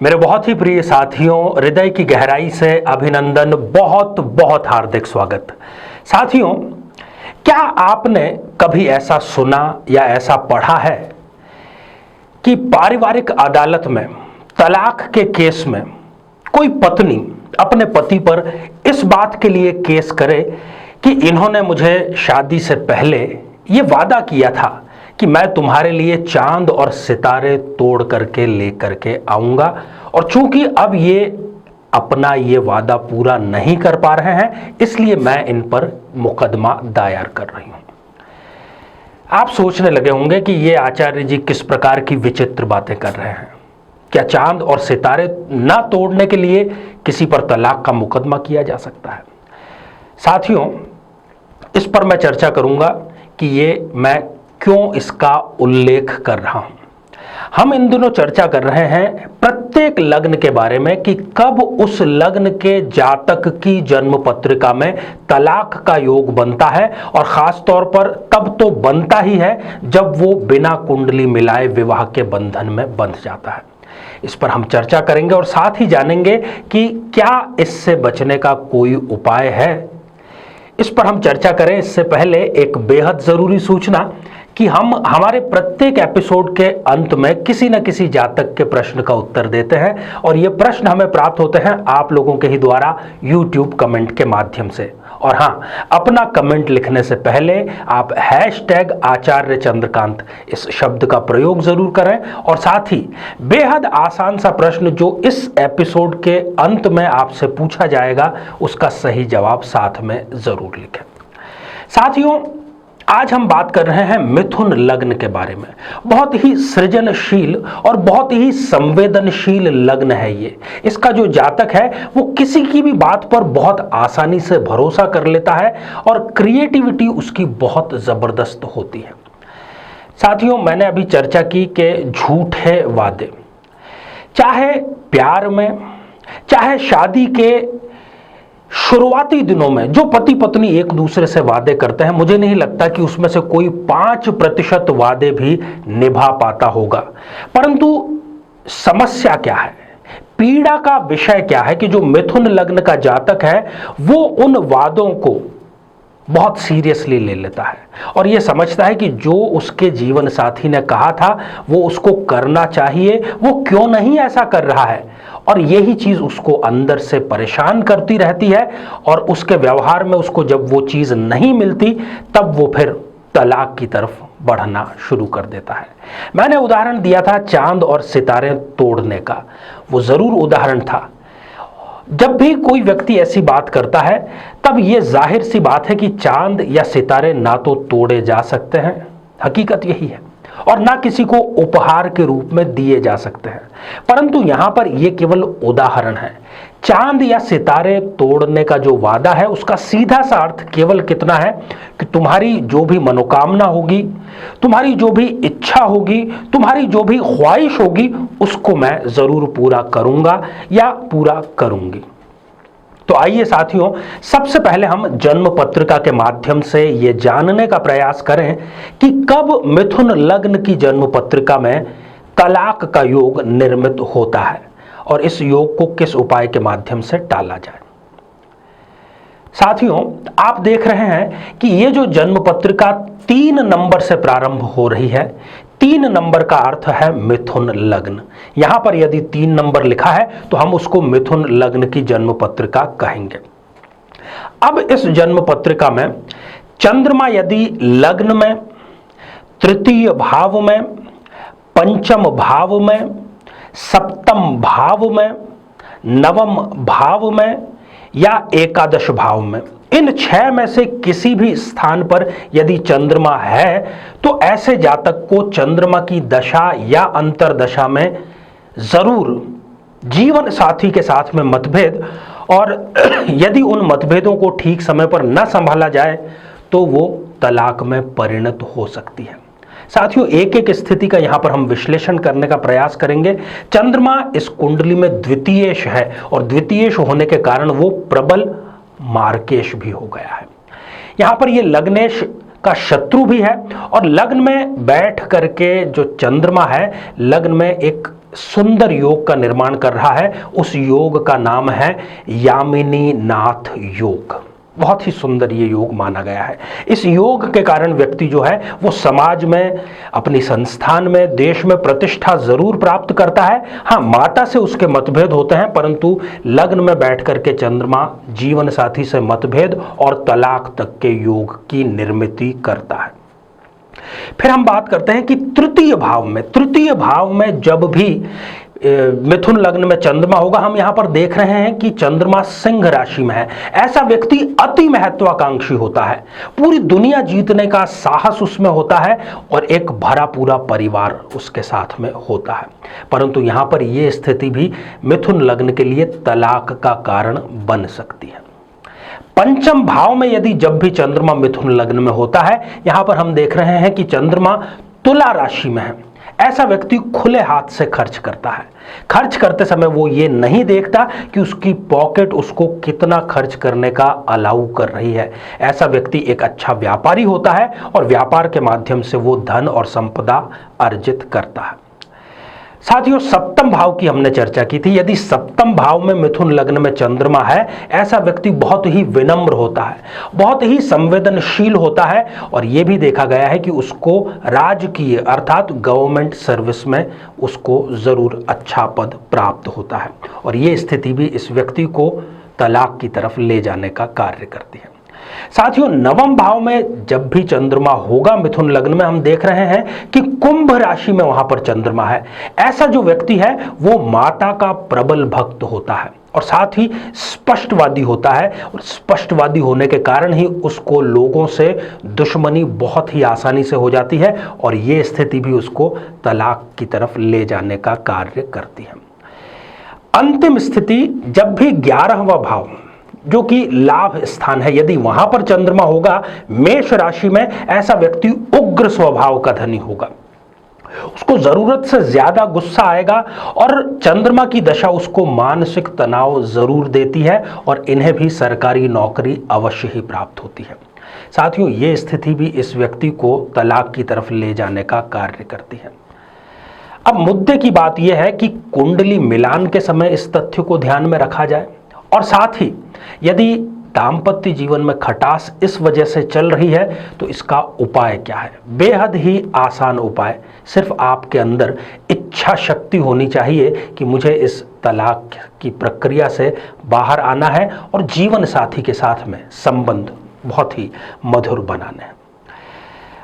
मेरे बहुत ही प्रिय साथियों, हृदय की गहराई से अभिनंदन, बहुत बहुत हार्दिक स्वागत। साथियों, क्या आपने कभी ऐसा सुना या ऐसा पढ़ा है कि पारिवारिक अदालत में तलाक के केस में कोई पत्नी अपने पति पर इस बात के लिए केस करे कि इन्होंने मुझे शादी से पहले ये वादा किया था कि मैं तुम्हारे लिए चांद और सितारे तोड़ करके लेकर के आऊंगा, और चूंकि अब ये अपना ये वादा पूरा नहीं कर पा रहे हैं, इसलिए मैं इन पर मुकदमा दायर कर रही हूं। आप सोचने लगे होंगे कि ये आचार्य जी किस प्रकार की विचित्र बातें कर रहे हैं। क्या चांद और सितारे ना तोड़ने के लिए किसी पर तलाक का मुकदमा किया जा सकता है? साथियों, इस पर मैं चर्चा करूंगा कि ये मैं क्यों इसका उल्लेख कर रहा हूं। हम इन दिनों चर्चा कर रहे हैं प्रत्येक लग्न के बारे में कि कब उस लग्न के जातक की जन्म पत्रिका में तलाक का योग बनता है, और खास तौर पर तब तो बनता ही है जब वो बिना कुंडली मिलाए विवाह के बंधन में बंध जाता है। इस पर हम चर्चा करेंगे और साथ ही जानेंगे कि क्या इससे बचने का कोई उपाय है। इस पर हम चर्चा करें इससे पहले एक बेहद जरूरी सूचना कि हम हमारे प्रत्येक एपिसोड के अंत में किसी न किसी जातक के प्रश्न का उत्तर देते हैं, और ये प्रश्न हमें प्राप्त होते हैं आप लोगों के ही द्वारा YouTube कमेंट के माध्यम से। और हाँ, अपना कमेंट लिखने से पहले आप #आचार्य चंद्रकांत इस शब्द का प्रयोग जरूर करें, और साथ ही बेहद आसान सा प्रश्न जो इस एपिसोड के अंत में आपसे पूछा जाएगा, उसका सही जवाब साथ में जरूर लिखें। साथियों, आज हम बात कर रहे हैं मिथुन लग्न के बारे में। बहुत ही सृजनशील और बहुत ही संवेदनशील लग्न है ये। इसका जो जातक है वो किसी की भी बात पर बहुत आसानी से भरोसा कर लेता है, और क्रिएटिविटी उसकी बहुत जबरदस्त होती है। साथियों, मैंने अभी चर्चा की कि झूठे वादे, चाहे प्यार में, चाहे शादी के शुरुआती दिनों में जो पति पत्नी एक दूसरे से वादे करते हैं, मुझे नहीं लगता कि उसमें से कोई 5% वादे भी निभा पाता होगा। परंतु समस्या क्या है, पीड़ा का विषय क्या है कि जो मिथुन लग्न का जातक है वो उन वादों को बहुत सीरियसली ले लेता है, और यह समझता है कि जो उसके जीवन साथी ने कहा था वो उसको करना चाहिए, वो क्यों नहीं ऐसा कर रहा है, और यही चीज उसको अंदर से परेशान करती रहती है। और उसके व्यवहार में उसको जब वो चीज नहीं मिलती, तब वो फिर तलाक की तरफ बढ़ना शुरू कर देता है। मैंने उदाहरण दिया था चांद और सितारे तोड़ने का, वो जरूर उदाहरण था। जब भी कोई व्यक्ति ऐसी बात करता है, तब यह जाहिर सी बात है कि चांद या सितारे ना तो तोड़े जा सकते हैं, हकीकत यही है, और ना किसी को उपहार के रूप में दिए जा सकते हैं। परंतु यहां पर यह केवल उदाहरण है। चांद या सितारे तोड़ने का जो वादा है, उसका सीधा सा अर्थ केवल कितना है कि तुम्हारी जो भी मनोकामना होगी, तुम्हारी जो भी इच्छा होगी, तुम्हारी जो भी ख्वाहिश होगी, उसको मैं जरूर पूरा करूंगा या पूरा करूंगी। तो आइए साथियों, सबसे पहले हम जन्म पत्रिका के माध्यम से यह जानने का प्रयास करें कि कब मिथुन लग्न की जन्म पत्रिका में तलाक का योग निर्मित होता है, और इस योग को किस उपाय के माध्यम से टाला जाए। साथियों, आप देख रहे हैं कि ये जो जन्म पत्रिका 3 नंबर से प्रारंभ हो रही है, 3 नंबर का अर्थ है मिथुन लग्न। यहां पर यदि 3 नंबर लिखा है तो हम उसको मिथुन लग्न की जन्म पत्रिका कहेंगे। अब इस जन्म पत्रिका में चंद्रमा यदि लग्न में, तृतीय भाव में, पंचम भाव में, सप्तम भाव में, नवम भाव में या एकादश भाव में, इन 6 में से किसी भी स्थान पर यदि चंद्रमा है, तो ऐसे जातक को चंद्रमा की दशा या अंतरदशा में जरूर जीवन साथी के साथ में मतभेद, और यदि उन मतभेदों को ठीक समय पर न संभाला जाए तो वो तलाक में परिणत हो सकती है। साथियों, एक एक स्थिति का यहां पर हम विश्लेषण करने का प्रयास करेंगे। चंद्रमा इस कुंडली में द्वितीयेश है, और द्वितीयेश होने के कारण वो प्रबल मार्केश भी हो गया है। यहां पर ये लग्नेश का शत्रु भी है, और लग्न में बैठ करके जो चंद्रमा है, लग्न में एक सुंदर योग का निर्माण कर रहा है। उस योग का नाम है यामिनी नाथ योग। बहुत ही सुंदर ये योग माना गया है। इस योग के कारण व्यक्ति जो है वो समाज में, अपनी संस्थान में, देश में प्रतिष्ठा जरूर प्राप्त करता है। हाँ, माता से उसके मतभेद होते हैं, परंतु लग्न में बैठ करके चंद्रमा जीवन साथी से मतभेद और तलाक तक के योग की निर्मिति करता है। फिर हम बात करते हैं कि तृतीय भाव में जब भी मिथुन लग्न में चंद्रमा होगा, हम यहां पर देख रहे हैं कि चंद्रमा सिंह राशि में है। ऐसा व्यक्ति अति महत्वाकांक्षी होता है, पूरी दुनिया जीतने का साहस उसमें होता है और एक भरा पूरा परिवार उसके साथ में होता है। परंतु यहां पर यह स्थिति भी मिथुन लग्न के लिए तलाक का कारण बन सकती है। पंचम भाव में यदि जब भी चंद्रमा मिथुन लग्न में होता है, यहां पर हम देख रहे हैं कि चंद्रमा तुला राशि में है। ऐसा व्यक्ति खुले हाथ से खर्च करता है। खर्च करते समय वो ये नहीं देखता कि उसकी पॉकेट उसको कितना खर्च करने का अलाउ कर रही है। ऐसा व्यक्ति एक अच्छा व्यापारी होता है और व्यापार के माध्यम से वो धन और संपदा अर्जित करता है। साथियों, सप्तम भाव की हमने चर्चा की थी। यदि सप्तम भाव में मिथुन लग्न में चंद्रमा है, ऐसा व्यक्ति बहुत ही विनम्र होता है, बहुत ही संवेदनशील होता है और यह भी देखा गया है कि उसको राजकीय अर्थात गवर्नमेंट सर्विस में उसको जरूर अच्छा पद प्राप्त होता है और यह स्थिति भी इस व्यक्ति को तलाक की तरफ ले जाने का कार्य करती है। साथियों, नवम भाव में जब भी चंद्रमा होगा मिथुन लग्न में, हम देख रहे हैं कि कुंभ राशि में वहां पर चंद्रमा है। ऐसा जो व्यक्ति है वो माता का प्रबल भक्त होता है और साथ ही स्पष्टवादी होता है और स्पष्टवादी होने के कारण ही उसको लोगों से दुश्मनी बहुत ही आसानी से हो जाती है और ये स्थिति भी उसको तलाक की तरफ ले जाने का कार्य करती है। अंतिम स्थिति, जब भी 11वां भाव जो कि लाभ स्थान है, यदि वहां पर चंद्रमा होगा मेष राशि में, ऐसा व्यक्ति उग्र स्वभाव का धनी होगा। उसको जरूरत से ज्यादा गुस्सा आएगा और चंद्रमा की दशा उसको मानसिक तनाव जरूर देती है और इन्हें भी सरकारी नौकरी अवश्य ही प्राप्त होती है। साथियों, ये स्थिति भी इस व्यक्ति को तलाक की तरफ ले जाने का कार्य करती है। अब मुद्दे की बात यह है कि कुंडली मिलान के समय इस तथ्य को ध्यान में रखा जाए और साथ ही यदि दाम्पत्य जीवन में खटास इस वजह से चल रही है तो इसका उपाय क्या है? बेहद ही आसान उपाय, सिर्फ आपके अंदर इच्छा शक्ति होनी चाहिए कि मुझे इस तलाक की प्रक्रिया से बाहर आना है और जीवन साथी के साथ में संबंध बहुत ही मधुर बनाने हैं।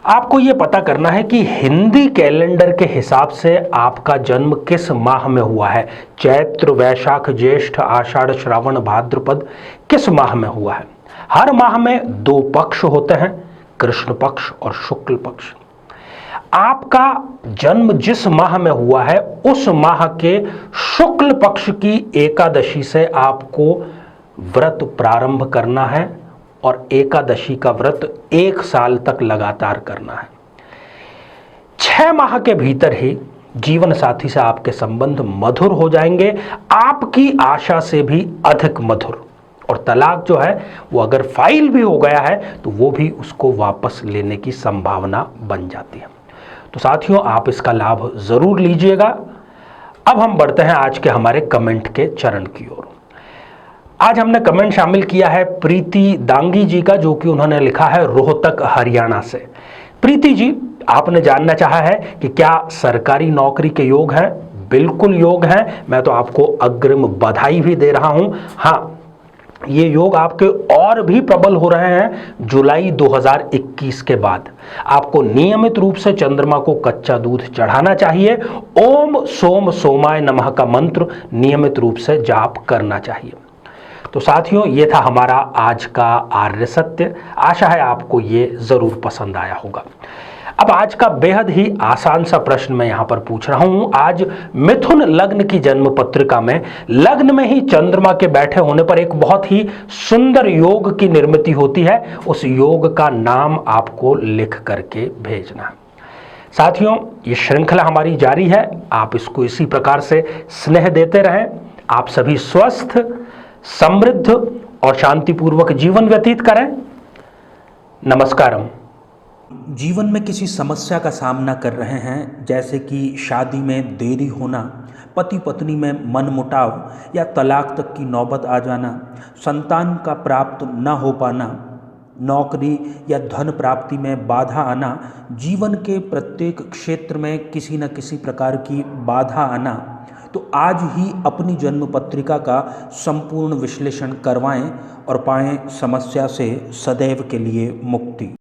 आपको ये पता करना है कि हिंदी कैलेंडर के हिसाब से आपका जन्म किस माह में हुआ है। चैत्र, वैशाख, ज्येष्ठ, आषाढ़, श्रावण, भाद्रपद किस माह में हुआ है। हर माह में 2 पक्ष होते हैं, कृष्ण पक्ष और शुक्ल पक्ष। आपका जन्म जिस माह में हुआ है उस माह के शुक्ल पक्ष की एकादशी से आपको व्रत प्रारंभ करना है और एकादशी का व्रत 1 साल तक लगातार करना है। 6 माह के भीतर ही जीवन साथी से आपके संबंध मधुर हो जाएंगे, आपकी आशा से भी अधिक मधुर। और तलाक जो है वो अगर फाइल भी हो गया है तो वो भी उसको वापस लेने की संभावना बन जाती है। तो साथियों, आप इसका लाभ जरूर लीजिएगा। अब हम बढ़ते हैं आज के हमारे कमेंट के चरण की ओर। आज हमने कमेंट शामिल किया है प्रीति दांगी जी का, जो कि उन्होंने लिखा है रोहतक हरियाणा से। प्रीति जी, आपने जानना चाहा है कि क्या सरकारी नौकरी के योग हैं? बिल्कुल योग हैं। मैं तो आपको अग्रिम बधाई भी दे रहा हूं। हाँ, ये योग आपके और भी प्रबल हो रहे हैं जुलाई 2021 के बाद। आपको नियमित रूप से चंद्रमा को कच्चा दूध चढ़ाना चाहिए। ओम सोम सोमाय नमः का मंत्र नियमित रूप से जाप करना चाहिए। तो साथियों, ये था हमारा आज का आर्य सत्य। आशा है आपको ये जरूर पसंद आया होगा। अब आज का बेहद ही आसान सा प्रश्न मैं यहां पर पूछ रहा हूं। आज मिथुन लग्न की जन्म पत्रिका में लग्न में ही चंद्रमा के बैठे होने पर एक बहुत ही सुंदर योग की निर्मिति होती है। उस योग का नाम आपको लिख करके भेजना है। साथियों, ये श्रृंखला हमारी जारी है। आप इसको इसी प्रकार से स्नेह देते रहें। आप सभी स्वस्थ, समृद्ध और शांतिपूर्वक जीवन व्यतीत करें। नमस्कारम। जीवन में किसी समस्या का सामना कर रहे हैं, जैसे कि शादी में देरी होना, पति पत्नी में मनमुटाव या तलाक तक की नौबत आ जाना, संतान का प्राप्त न हो पाना, नौकरी या धन प्राप्ति में बाधा आना, जीवन के प्रत्येक क्षेत्र में किसी न किसी प्रकार की बाधा आना, तो आज ही अपनी जन्म पत्रिका का संपूर्ण विश्लेषण करवाएं और पाएं समस्या से सदैव के लिए मुक्ति।